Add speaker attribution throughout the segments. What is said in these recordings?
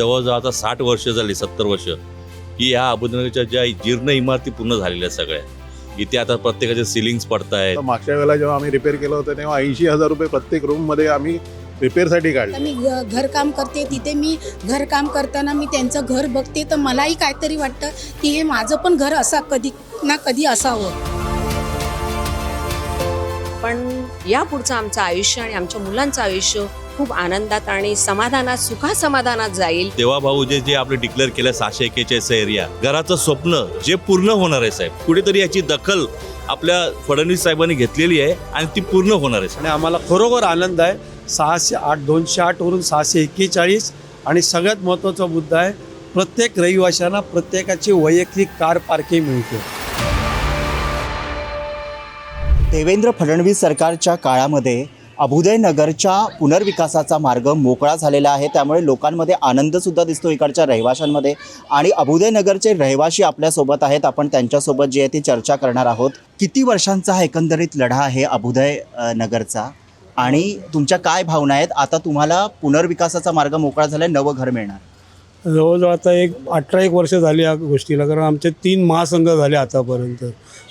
Speaker 1: जवळजवळ आता 60 वर्ष झाली, 70 वर्ष की या अबुधानगरच्या ज्या जीर्ण इमारती पूर्ण झालेल्या आहेत सगळ्या. इथे आता प्रत्येकाचे सिलिंग्स पडत आहेत.
Speaker 2: मागच्या वेळेला जेव्हा आम्ही रिपेअर केलं होतं तेव्हा 80,000 रुपये प्रत्येक रूममध्ये आम्ही रिपेअरसाठी काढले.
Speaker 3: मी घरकाम करते, तिथे मी घरकाम करताना मी त्यांचं घर बघते तर मलाही काहीतरी वाटतं की हे माझं पण घर असा कधी ना कधी असावं.
Speaker 4: पण या पुढचं आमचं आयुष्य आणि आमच्या मुलांचं आयुष्य खूप आनंदात आणि समाधानात, सुखासमाधानात जाईल.
Speaker 1: देवा भाऊ जे आपले डिक्लेअर केलं 641 एरिया घराचं स्वप्न जे पूर्ण होणार आहे साहेब. कुठेतरी याची दखल आपल्या फडणवीस साहेबांनी घेतलेली आहे आणि ती पूर्ण होणार आहे.
Speaker 5: आणि आम्हाला खरोखर आनंद आहे. 608 208 वरून 641 आणि सगळ्यात महत्त्वाचा मुद्दा आहे प्रत्येक रहिवाशांना प्रत्येकाची वैयक्तिक कार पार्किंग मिळते.
Speaker 6: देवेंद्र फडणवीस सरकारच्या काळामध्ये अभुदयनगरच्या पुनर्विकासाचा मार्ग मोकळा झालेला आहे. त्यामुळे लोकांमध्ये आनंदसुद्धा दिसतो इकडच्या रहिवाशांमध्ये. आणि अभुदयनगरचे रहिवाशी आपल्यासोबत आहेत. आपण त्यांच्यासोबत जी आहे ती चर्चा करणार आहोत. किती वर्षांचा हा एकंदरीत लढा आहे अभुदयनगरचा आणि तुमच्या काय भावना आहेत? आता तुम्हाला पुनर्विकासाचा मार्ग मोकळा झाला आहे, नवं घर मिळणार.
Speaker 5: जवळजवळ आता 18 वर्ष झाली या गोष्टीला, कारण आमचे 3 महासंघ झाले आतापर्यंत.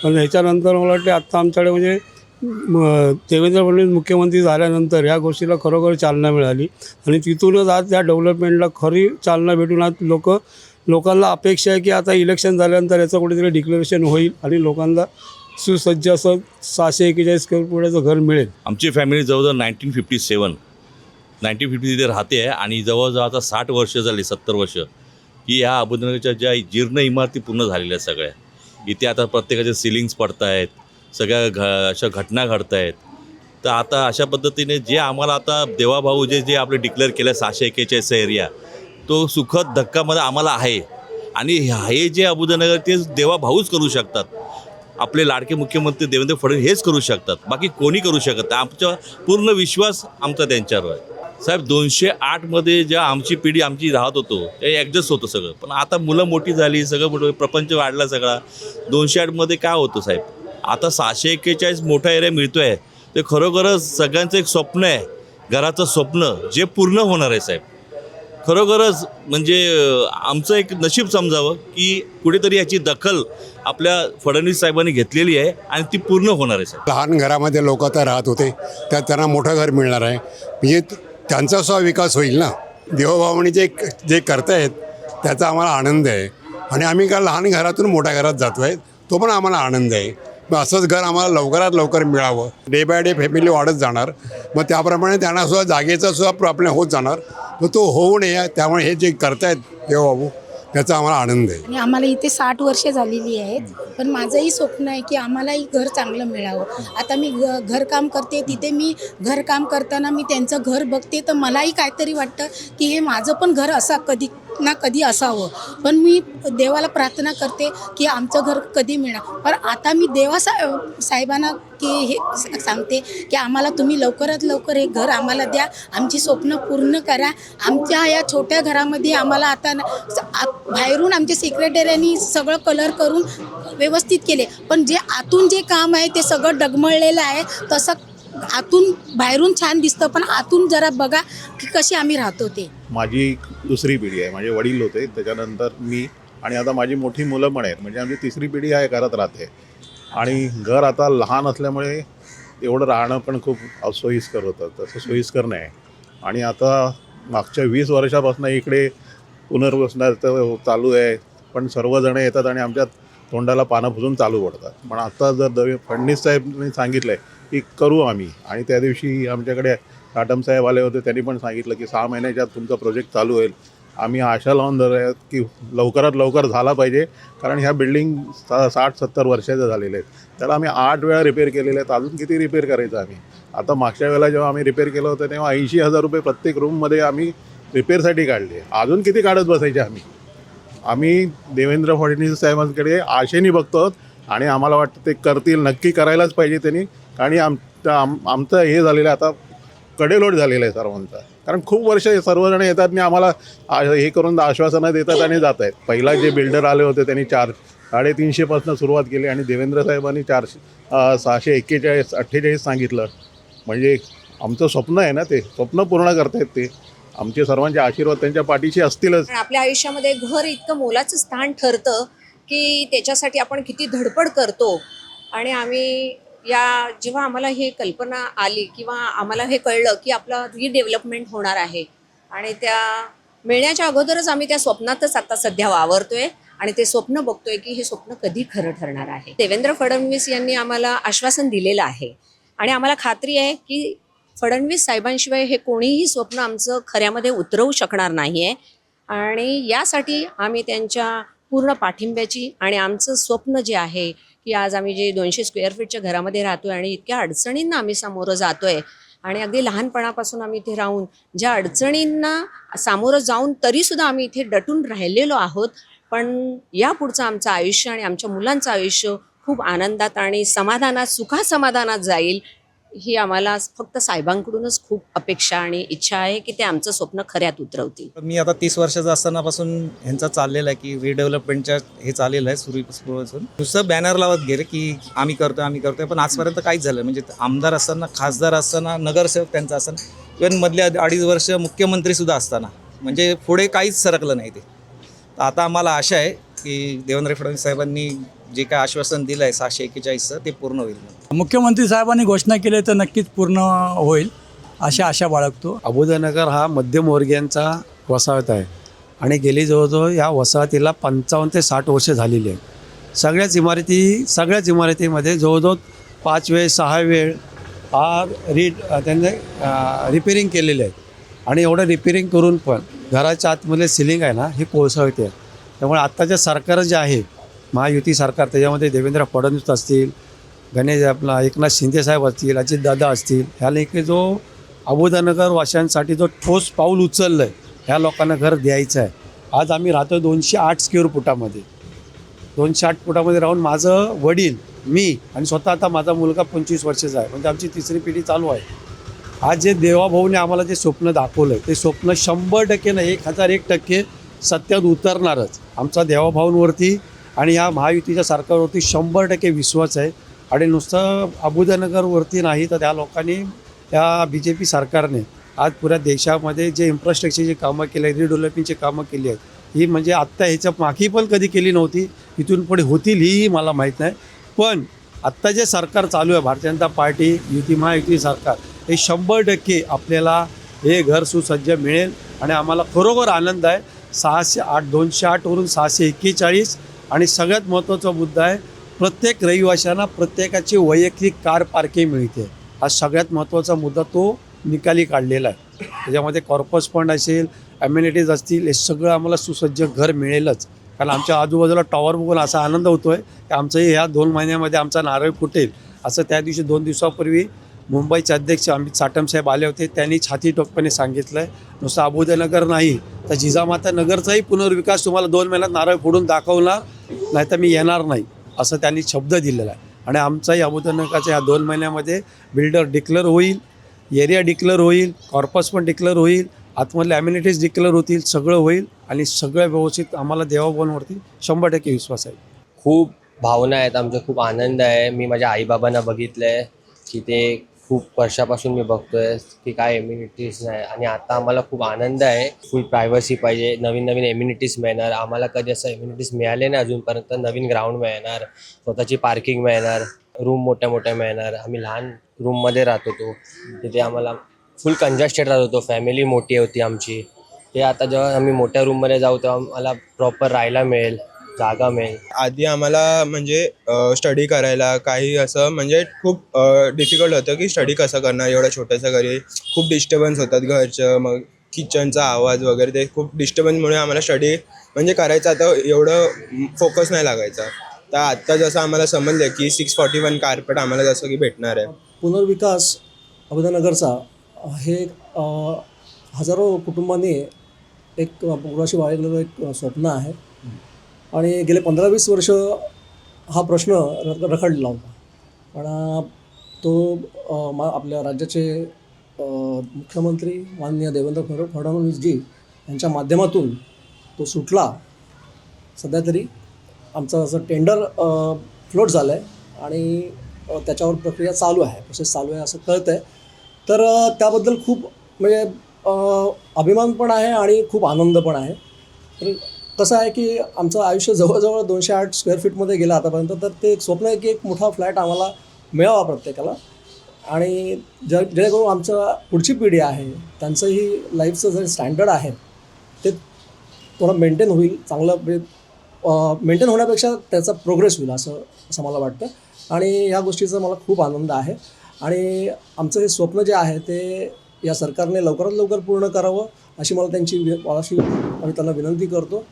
Speaker 5: पण ह्याच्यानंतर मला वाटते आत्ता आमच्याकडे म्हणजे देवेंद्र फडणवीस मुख्यमंत्री झाल्यानंतर या गोष्टीला खरोखर चालना मिळाली आणि तिथूनच आज त्या डेव्हलपमेंटला खरी चालना भेटून आज लोकांना अपेक्षा आहे की आता इलेक्शन झाल्यानंतर याचं कुठेतरी डिक्लेरेशन होईल आणि लोकांना सुसज्ज असं 641 स्क्वेअर फुटाचं घर मिळेल.
Speaker 1: आमची फॅमिली जवळजवळ 1950 तिथे राहते आहे आणि जवळजवळ आता 60 वर्ष झाली, 70 वर्ष की या अबुधानगरच्या ज्या जीर्ण इमारती पूर्ण झालेल्या आहेत सगळ्या. इथे आता प्रत्येकाचे सिलिंग्स पडत आहेत, सगळ्या अशा घटना घडत आहेत. तर आता अशा पद्धतीने जे आम्हाला आता देवाभाऊ जे आपले डिक्लेअर केलं 641 एरिया, तो सुखद धक्कामध्ये आम्हाला आहे. आणि हे जे अबुधानगर ते देवाभाऊच करू शकतात. आपले लाडके मुख्यमंत्री देवेंद्र फडणवीस हेच करू शकतात, बाकी कोणी करू शकत. आमचा पूर्ण विश्वास आमचा त्यांच्यावर आहे साहेब. 208मध्ये ज्या आमची पिढी आमची राहत होतो ते ॲडजस्ट होतं सगळं. पण आता मुलं मोठी झाली, सगळं मोठं प्रपंच वाढला सगळा. 208मध्ये काय होतं साहेब, आता 641 मोठा एरिया मिळतो आहे. ते खरोखरच सगळ्यांचं एक स्वप्न आहे, घराचं स्वप्न जे पूर्ण होणार आहे साहेब. खरोखरच म्हणजे आमचं एक नशीब समजावं की कुठेतरी याची दखल आपल्या फडणवीस साहेबांनी घेतलेली आहे आणि ती पूर्ण होणार आहे साहेब.
Speaker 7: लहान घरामध्ये लोक आता राहत होते, त्यात त्यांना मोठं घर मिळणार आहे. म्हणजे त्यांचा सुद्धा विकास होईल ना. देवभावनी जे करतायत त्याचा आम्हाला आनंद आहे. आणि आम्ही का लहान घरातून मोठ्या घरात जातो आहे, तो पण आम्हाला आनंद आहे. मग असंच घर आम्हाला लवकरात लवकर मिळावं. डे बाय डे फॅमिली वाढत जाणार, मग त्याप्रमाणे त्यांना सुद्धा जागेचा सुद्धा प्रॉब्लेम होत जाणार. मग तो होऊ नये, त्यामुळे हे जे करतायत देवबाबू त्याचा आम्हाला आनंद आहे.
Speaker 3: आणि आम्हाला इथे 60 वर्षे झालेली आहेत. पण माझंही स्वप्न आहे की आम्हालाही घर चांगलं मिळावं. आता मी घरकाम करते, तिथे मी घरकाम करताना मी त्यांचं घर बघते तर मलाही काहीतरी वाटतं की हे माझं पण घर असा कधी ना कधी असावं. पण मी देवाला प्रार्थना करते की आमचं घर कधी मिळणार. पण आता मी साहेबांना की हे सांगते की आम्हाला तुम्ही लवकरात लवकर हे घर आम्हाला द्या, आमची स्वप्न पूर्ण करा. आमच्या या छोट्या घरामध्ये आम्हाला आता बाहेरून आमच्या सेक्रेटरीयांनी सगळं कलर करून व्यवस्थित केले, पण जे आतून जे काम आहे ते सगळं डगमळलेलं आहे. तसं आतून बाहेरून छान दिसतं, पण आतून जरा बघा की कशी आम्ही राहतो ते.
Speaker 2: माझी दुसरी पिढी आहे. माझे वडील होते, त्याच्यानंतर मी, आणि आता माझी मोठी मुलं पण आहेत. म्हणजे आमची तिसरी पिढी आहे घरात राहते. आणि घर आता लहान असल्यामुळे एवढं राहणं पण खूप सोयीस्कर होतं, तसं सोयीस्कर नाही. आणि आता मागच्या 20 वर्षापासून इकडे पुनर्वसनाचं चालू आहे. पण सर्वजण येतात आणि आमच्या तोंडाला पानं पुसून चालू पडतात. पण आता जर फडणवीस साहेबांनी सांगितलं आहे की करू आम्ही, आणि त्या दिवशी आमच्याकडे काटम साहेब आले होते, त्यांनी पण सांगितलं की 6 महिन्याच्या तुमचा प्रोजेक्ट चालू होईल. आम्ही आशा लावून धरले आहेत की लवकरात लवकर झाला पाहिजे, कारण ह्या बिल्डिंग 60-70 वर्षाच्या झालेल्या आहेत. त्याला आम्ही 8 वेळा रिपेअर केलेले आहेत. अजून किती रिपेअर करायचं आम्ही. आता मागच्या वेळेला जेव्हा आम्ही रिपेअर केलं होतं तेव्हा 80,000 रुपये प्रत्येक रूममध्ये आम्ही रिपेअरसाठी काढले. अजून किती काढत बसायचे आम्ही देवेंद्र फडणवीस साहेबांकडे आशेने बघतो आणि आम्हाला वाटतं ते करतील, नक्की करायलाच पाहिजे त्यांनी. आणि आमचं हे झालेलं आहे आता कडेलोट झालेलं आहे सर्वांचा. कारण खूप वर्ष सर्वजण येतात आणि आम्हाला हे करून आश्वासनं देतात आणि जात आहेत. पहिला जे बिल्डर आले होते त्यांनी 350 सुरुवात केली आणि देवेंद्र साहेबांनी 641-48 सांगितलं. म्हणजे आमचं स्वप्न आहे ना, ते स्वप्न पूर्ण करतायत ते. आमचे सर्वांचे आशीर्वाद त्यांच्या पाठीशी असतीलच.
Speaker 4: पण आपल्या आयुष्यामध्ये घर इतकं मोलाचं स्थान ठरतं की त्याच्यासाठी आपण किती धडपड करतो. आणि आम्ही जेव्हा आम्हाला हे कल्पना आली किंवा आम्हाला हे कळलं की आपलं रिडेव्हलपमेंट होणार आहे आणि त्या मिळण्याच्या अगोदरच आम्ही त्या स्वप्नातच आता सध्या वावरतोय आणि ते स्वप्न बघतोय की हे स्वप्न कधी खरं ठरणार आहे. देवेंद्र फडणवीस यांनी आम्हाला आश्वासन दिलेलं आहे आणि आम्हाला खात्री आहे की फडणवीस साहेबांशिवाय हे कोणीही स्वप्न आमचं खऱ्यामध्ये उतरवू शकणार नाही आहे. आणि यासाठी आम्ही त्यांच्या पूर्ण पाठिंब्याची आणि आमचं स्वप्न जे आहे की आज आम्ही जे 200 स्क्वेअर फीटच्या घरामध्ये राहतोय आणि इतक्या अडचणींना आम्ही सामोरं जातोय आणि अगदी लहानपणापासून आम्ही इथे राहून ज्या अडचणींना सामोरं जाऊन तरीसुद्धा आम्ही इथे डटून राहिलेलो आहोत. पण यापुढचं आमचं आयुष्य आणि आमच्या मुलांचं आयुष्य खूप आनंदात आणि समाधानात सुखासमाधानात जाईल ही आम्हाला फक्त साहेबांकडूनच खूप अपेक्षा आणि इच्छा आहे की ते आमचं स्वप्न खऱ्यात उतरवतील.
Speaker 8: मी आता 30 वर्षाचा असतानापासून ह्यांचा चाललेला आहे की रिडेव्हलपमेंटच्या हे चाललेलं आहे सुरुवातीपासून. नुसतं बॅनर लावत गेले की आम्ही करतोय पण आजपर्यंत काहीच झालं म्हणजे आमदार असताना, खासदार असताना, नगरसेवक त्यांचा असताना, इव्हन मधले 2.5 वर्ष मुख्यमंत्रीसुद्धा असताना म्हणजे पुढे काहीच सरकलं नाही ते. तर आता आम्हाला आशा आहे की देवेंद्र फडणवीस साहेबांनी जे काय आश्वासन दिलं आहे 641चं ते पूर्ण होईल.
Speaker 5: मुख्यमंत्री साहेबांनी घोषणा केली तर नक्कीच पूर्ण होईल अशा आशा बाळगतो.
Speaker 9: अबुदनगर हा मध्यमवर्गीयांचा वसाहत आहे आणि गेली जवळजवळ या वसाहतीला 55 ते 60 वर्ष झालेली आहे. सगळ्याच इमारतीमध्ये जवळजवळ 5 वेळ 6 वेळ त्यांनी रिपेरिंग केलेले आहे आणि एवढं रिपेरिंग करून पण घराच्या आतमधले सिलिंग आहे ना हे कोळसावते आहे. त्यामुळे आत्ताच्या सरकार जे आहे महायुती सरकार त्याच्यामध्ये देवेंद्र फडणवीस असतील, एकनाथ शिंदेसाहेब असतील, अजितदादा असतील, ह्या लेखी जो अबुदनगर वाशांसाठी जो ठोस पाऊल उचललं आहे ह्या लोकांना घर द्यायचं आहे. आज आम्ही राहतो 208 स्क्वेअर फुटामध्ये. 208 फुटामध्ये राहून माझं वडील, मी आणि स्वतः आता माझा मुलगा 25 वर्षाचा आहे म्हणजे आमची तिसरी पिढी चालू आहे. आज जे देवाभाऊने आम्हाला जे स्वप्न दाखवलं आहे ते स्वप्न 100% नाही 1001% सत्यात उतरणारच. आमचा देवाभाऊंवरती आणि या महायुतीच्या सरकारवरती 100% विश्वास आहे. आणि नुसतं अबुदनगरवरती नाही तर त्या लोकांनी या BJP सरकारने आज पुऱ्या देशामध्ये जे इन्फ्रास्ट्रक्चरची कामं केली आहेत, रिडेव्हलपिंगची कामं केली आहेत ही म्हणजे आत्ता ह्याच्या मागे पण कधी केली नव्हती. इथून पुढे होतील ही मला माहीत नाही. पण आत्ता जे सरकार चालू आहे भारतीय जनता पार्टी महायुती सरकार हे 100% आपल्याला हे घर सुसज्ज मिळेल आणि आम्हाला खरोखर आनंद आहे. 208 वरून 641 आणि सगळ्यात महत्त्वाचा मुद्दा आहे प्रत्येक रहिवाशांना प्रत्येकाची वैयक्तिक कार पार्किंग मिळते. हा सगळ्यात महत्त्वाचा मुद्दा तो निकाली काढलेला आहे. त्याच्यामध्ये कॉर्पस फंड असेल, ॲम्युनिटीज असतील, हे सगळं आम्हाला सुसज्ज घर मिळेलच. कारण आमच्या आजूबाजूला टॉवर बघून असा आनंद होतो आहे की आमचंही ह्या 2 महिन्यामध्ये आमचा नारळ फुटेल असं त्या दिवशी 2 दिवसापूर्वी मुंबईचे अध्यक्ष अमित साटमसाहेब आले होते. त्यांनी छातीटोकपणे सांगितलं आहे नुसतं अबुदनगर नाही तर जिजामाता नगरचाही पुनर्विकास तुम्हाला 2 महिन्यात नारळ फोडून दाखवला नाही तर मी येणार नाही असं त्यांनी शब्द दिलेला आहे. आणि आमचाही अबुदनगरच्या ह्या 2 महिन्यामध्ये बिल्डर डिक्लेअर होईल, एरिया डिक्लेअर होईल, कॉर्पस पण डिक्लेअर होईल, आतमधले ॲम्युनिटीज डिक्लेअर होतील, सगळं होईल आणि सगळं व्यवस्थित. आम्हाला देवाभाऊंवरती 100% विश्वास आहे.
Speaker 10: खूप भावना आहेत आमच्या, खूप आनंद आहे. मी माझ्या आईबाबांना बघितलं आहे की ते खूप वर्षापासून मी बघतोय की काय एम्युनिटीज नाही आणि आता आम्हाला खूप आनंद आहे. फुल प्रायव्हसी पाहिजे, नवीन नवीन एम्युनिटीज मिळणार आम्हाला. कधी असं एम्युनिटीज मिळाले नाही अजूनपर्यंत. नवीन ग्राउंड मिळणार, स्वतःची पार्किंग मिळणार, रूम मोठ्या मोठ्या मिळणार. आम्ही लहान रूममध्ये राहत होतो तिथे आम्हाला फुल कंजस्टेड राहत होतो, फॅमिली मोठी होती आमची. ते आता जेव्हा आम्ही मोठ्या रूममध्ये जाऊ तेव्हा आम्हाला प्रॉपर राहायला मिळेल, जागा मिळेल.
Speaker 11: आधी आम्हाला म्हणजे स्टडी करायला काही असं म्हणजे खूप डिफिकल्ट होतं की स्टडी कसं करणार एवढं छोट्याशा घरी. खूप डिस्टर्बन्स होतात घरचं, मग किचनचा आवाज वगैरे ते खूप डिस्टर्बन्समुळे आम्हाला स्टडी म्हणजे करायचं आता एवढं फोकस नाही लागायचा. तर आत्ता जसं आम्हाला समजलं की 641 कार्पेट आम्हाला जसं की भेटणार आहे.
Speaker 12: पुनर्विकास अबुदनगरचा हे हजारो कुटुंबांनी एक पुराशी वाढलेलं एक स्वप्न आहे आणि गेले 15-20 वर्ष हा प्रश्न रखडलेला होता. पण तो आपल्या राज्याचे मुख्यमंत्री माननीय देवेंद्र फडणवीसजी यांच्या माध्यमातून तो सुटला. सध्या तरी आमचं असं टेंडर फ्लोट झालं आहे आणि त्याच्यावर प्रक्रिया चालू आहे, प्रोसेस चालू आहे असं कळतं आहे. तर त्याबद्दल खूप म्हणजे अभिमान पण आहे आणि खूप आनंद पण आहे. तर कसं आहे की आमचं आयुष्य जवळजवळ 208 स्क्वेअर फीटमध्ये गेलं आतापर्यंत. तर ते एक स्वप्न आहे की एक मोठा फ्लॅट आम्हाला मिळावा प्रत्येकाला, आणि जेणेकरून आमचं पुढची पिढी आहे त्यांचंही लाईफचं जे स्टँडर्ड आहे ते थोडं मेंटेन होईल, चांगलं मेंटेन होण्यापेक्षा त्याचा प्रोग्रेस होईल असं मला वाटतं. आणि या गोष्टीचा मला खूप आनंद आहे. आणि आमचं हे स्वप्न जे आहे ते या सरकारने लवकरात लवकर पूर्ण करावं अशी मला आम्ही त्यांना विनंती करतो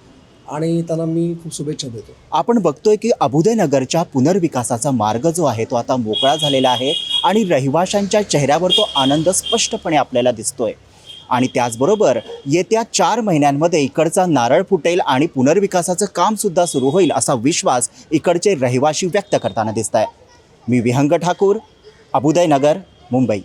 Speaker 12: आणि त्यांना मी खूप शुभेच्छा देतो.
Speaker 6: आपण बघतोय की अभुदयनगरच्या पुनर्विकासाचा मार्ग जो आहे तो आता मोकळा झालेला आहे आणि रहिवाशांच्या चेहऱ्यावर तो आनंद स्पष्टपणे आपल्याला दिसतोय. आणि त्याचबरोबर येत्या 4 महिन्यांमध्ये इकडचा नारळ फुटेल आणि पुनर्विकासाचं कामसुद्धा सुरू होईल असा विश्वास इकडचे रहिवाशी व्यक्त करताना दिसत आहे. मी विहंग ठाकूर, अभुदयनगर, मुंबई.